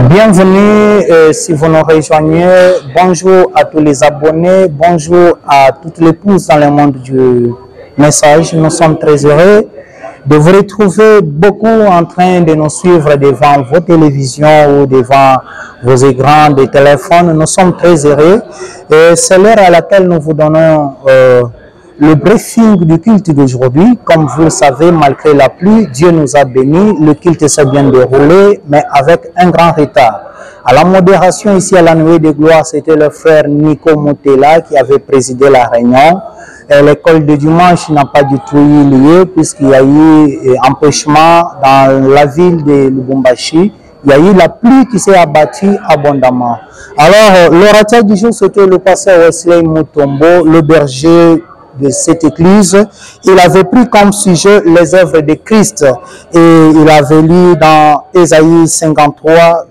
Bienvenue si vous nous rejoignez. Bonjour à tous les abonnés. Bonjour à toutes les pouces dans le monde du message. Nous sommes très heureux de vous retrouver beaucoup en train de nous suivre devant vos télévisions ou devant vos écrans de téléphone. Nous sommes très heureux. Et c'est l'heure à laquelle nous vous donnons le briefing du culte d'aujourd'hui. Comme vous le savez, malgré la pluie, Dieu nous a bénis. Le culte s'est bien déroulé, mais avec un grand retard. À la modération ici à la Nuée de Gloire, c'était le frère Nico Moutela qui avait présidé la réunion. L'école de dimanche n'a pas du tout eu lieu puisqu'il y a eu empêchement dans la ville de Lubumbashi. Il y a eu la pluie qui s'est abattue abondamment. Alors, l'orateur du jour, c'était le pasteur Wesley Mutombo, le berger de cette église. Il avait pris comme sujet les œuvres de Christ et il avait lu dans Ésaïe 53,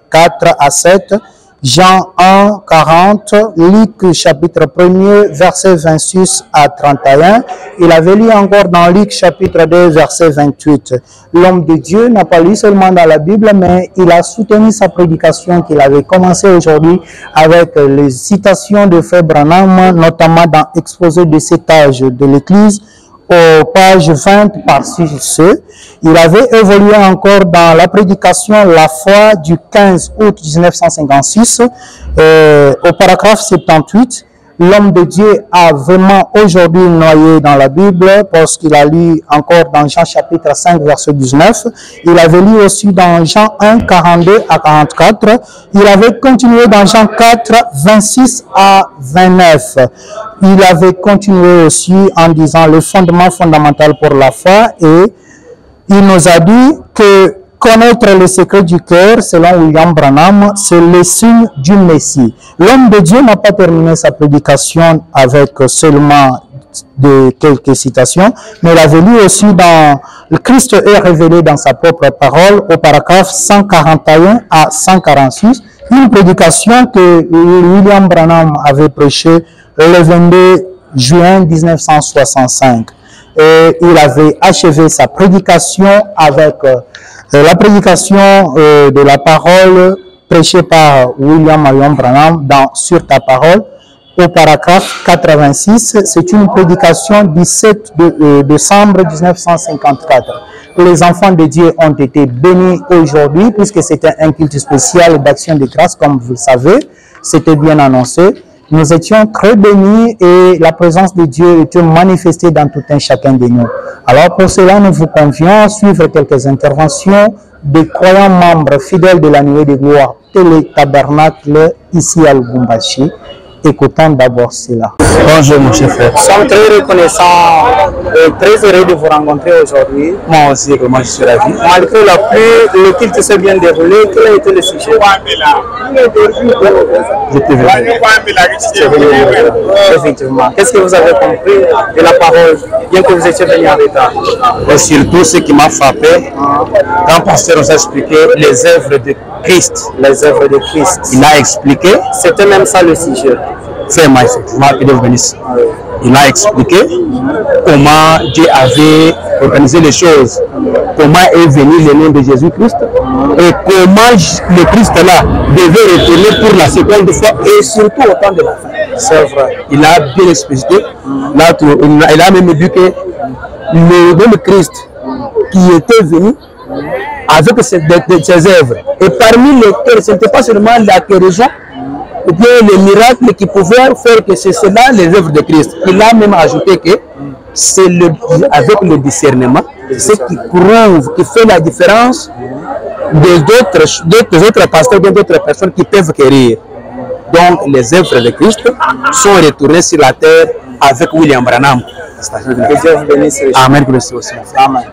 4 à 7, Jean 1, 40, Luc chapitre 1er, verset 26 à 31. Il avait lu encore dans Luc chapitre 2, verset 28. L'homme de Dieu n'a pas lu seulement dans la Bible, mais il a soutenu sa prédication qu'il avait commencé aujourd'hui avec les citations de Frère Branham, notamment dans Exposé de cet âge de l'Église, aux pages 20 par 6. Il avait évolué encore dans la prédication La foi du 15 août 1956 au paragraphe 78. L'homme de Dieu a vraiment aujourd'hui noyé dans la Bible parce qu'il a lu encore dans Jean chapitre 5 verset 19. Il avait lu aussi dans Jean 1 42 à 44. Il avait continué dans Jean 4 26 à 29. Il avait continué aussi en disant le fondement fondamental pour la foi et il nous a dit que connaître le secret du cœur, selon William Branham, c'est le signe du Messie. L'homme de Dieu n'a pas terminé sa prédication avec seulement de quelques citations, mais il avait lu aussi dans le Christ est révélé dans sa propre parole au paragraphe 141 à 146, une prédication que William Branham avait prêchée le 22 juin 1965. Et il avait achevé sa prédication avec la prédication de la parole prêchée par William Marion Branham dans Sur ta parole au paragraphe 86. C'est une prédication du 7 décembre 1954. Les enfants de Dieu ont été bénis aujourd'hui puisque c'était un culte spécial d'action de grâce, comme vous le savez. C'était bien annoncé. Nous étions très bénis et la présence de Dieu était manifestée dans tout un chacun de nous. Alors pour cela, nous vous convions à suivre quelques interventions des croyants membres fidèles de la Nuée de Gloire Télé-Tabernacle ici à Lubumbashi. Écoutons d'abord cela. Bonjour mon cher frère. Nous sommes très reconnaissants et très heureux de vous rencontrer aujourd'hui. Moi aussi, vraiment je suis ravi. Malgré la pluie, le culte s'est bien déroulé. Quel a été le sujet? J'étais venu. Effectivement. Qu'est-ce que vous avez compris de la parole, bien que vous étiez venu en retard? Et surtout, ce qui m'a frappé, quand le pasteur nous a expliqué les œuvres de Christ. Les œuvres de Christ. Il a expliqué. C'était même ça le sujet. C'est moi, effectivement, que Dieu vous bénisse. Il a expliqué comment Dieu avait organisé les choses, comment est venu le nom de Jésus-Christ et comment le Christ-là devait retourner pour la seconde fois et surtout au temps de la fin. C'est vrai. Il a bien explicité. Il a même dit que le nom de Christ qui était venu avec ses œuvres, et parmi lesquelles ce n'était pas seulement la guérison, ou bien les miracles qui pouvaient faire que c'est cela les œuvres de Christ. Il a même ajouté que c'est avec le discernement, ce qui prouve, qui fait la différence des autres pasteurs, d'autres personnes qui peuvent guérir. Donc les œuvres de Christ sont retournées sur la terre avec William Branham. Que Dieu vous bénisse. Amen. Amen.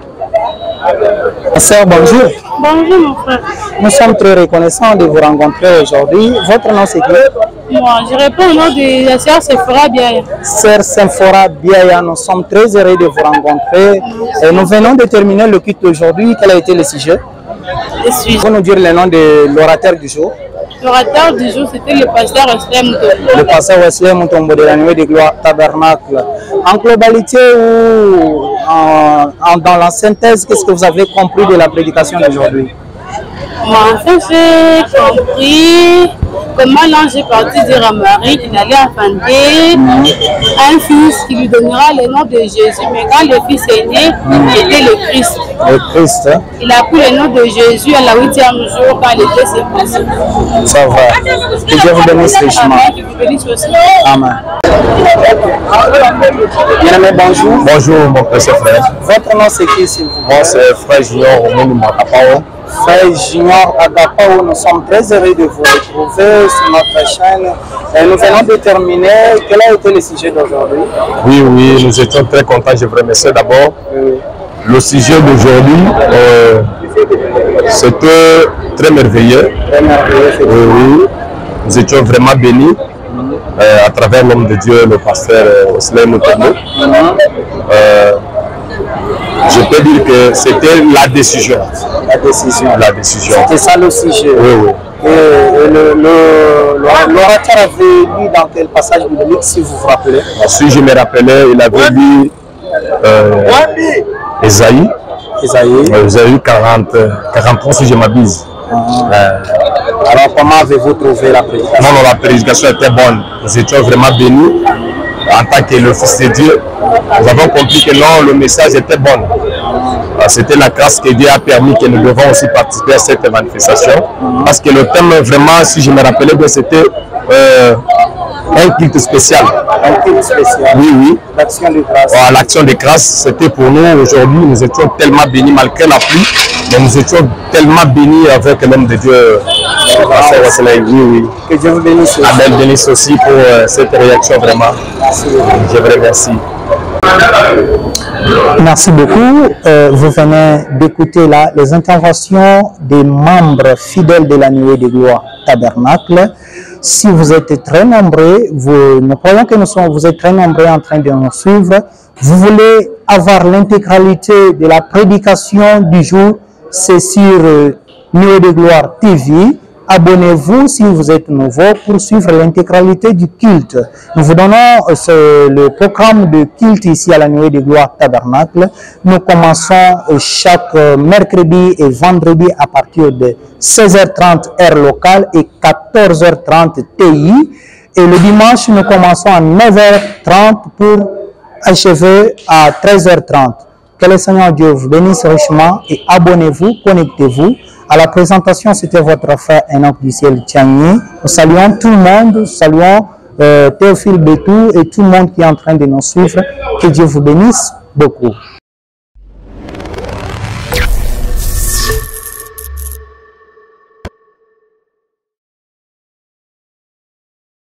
Sœur, bonjour. Bonjour mon frère. Nous sommes très reconnaissants de vous rencontrer aujourd'hui. Votre nom c'est qui? Moi, je réponds au nom de la sœur Sephora Biaya. Sœur Sephora Biaya, nous sommes très heureux de vous rencontrer. Et nous venons de terminer le culte aujourd'hui. Quel a été le sujet? Vous nous dire le nom de l'orateur du jour? L'orateur du jour, c'était le pasteur Wesley Mutombo. Le pasteur Wesley Mutombo de la Nuée de Gloire Tabernacle. En globalité ou dans la synthèse, qu'est-ce que vous avez compris de la prédication d'aujourd'hui? Enfin, j'ai compris comment l'ange est parti dire à Marie qu'il allait enfanter un fils qui lui donnera le nom de Jésus. Mais quand le fils est né, c'était le Christ. Le Christ. Hein? Il a pris le nom de Jésus à la 8e jour quand il était circoncis. Ça va. Que Dieu vous bénisse richement. Que vous bénisse aussi. Amen. Bien-aimé, bonjour. Bonjour, mon précieux frère. Votre nom c'est qui, s'il vous plaît? Moi, c'est Frère Junior Omonou Makapao. Frère Junior Agapao, nous sommes très heureux de vous retrouver sur notre chaîne. Et nous venons de terminer. Quel a été le sujet d'aujourd'hui? Oui, nous étions très contents. Je vous remercie d'abord. Le sujet d'aujourd'hui, c'était très merveilleux. Très merveilleux. Oui. Nous étions vraiment bénis à travers l'homme de Dieu, le pasteur Wesley Mutombo. Je peux dire que c'était la décision. La décision. C'était ça le sujet. Oui. Et l'orateur avait lu dans quel passage biblique, si vous vous rappelez? Si je me rappelais, il avait lu Esaïe 43, si je m'abuse. Alors comment avez-vous trouvé la prédication? Non, la prédication était bonne. Nous étions vraiment bénis. En tant que le Fils de Dieu, nous avons compris que non, le message était bon. C'était la grâce que Dieu a permis que nous devons aussi participer à cette manifestation. Parce que le thème, vraiment, si je me rappelais bien, c'était un culte spécial. Un culte spécial? Oui. L'action de grâce. L'action de grâce, c'était pour nous aujourd'hui. Nous étions tellement bénis malgré la pluie. Mais nous étions tellement bénis avec l'homme de Dieu. Oui. Que Dieu vous bénisse. Amen, bénisse aussi pour cette réaction vraiment. Merci. Je vous remercie. Merci beaucoup. Vous venez d'écouter là les interventions des membres fidèles de la Nuée de Gloire Tabernacle. Si vous êtes très nombreux, nous croyons que vous êtes très nombreux en train de nous suivre. Vous voulez avoir l'intégralité de la prédication du jour, c'est sur Nuée de Gloire TV. Abonnez-vous si vous êtes nouveau pour suivre l'intégralité du culte. Nous vous donnons le programme de culte ici à la Nuée de Gloire Tabernacle. Nous commençons chaque mercredi et vendredi à partir de 16h30 heure locale et 14h30 TI. Et le dimanche, nous commençons à 9h30 pour achever à 13h30. Que le Seigneur Dieu vous bénisse richement et abonnez-vous, connectez-vous. À la présentation, c'était votre frère Enoch du ciel Tiagny. Nous saluons tout le monde, nous saluons Théophile Bétou et tout le monde qui est en train de nous suivre. Que Dieu vous bénisse beaucoup.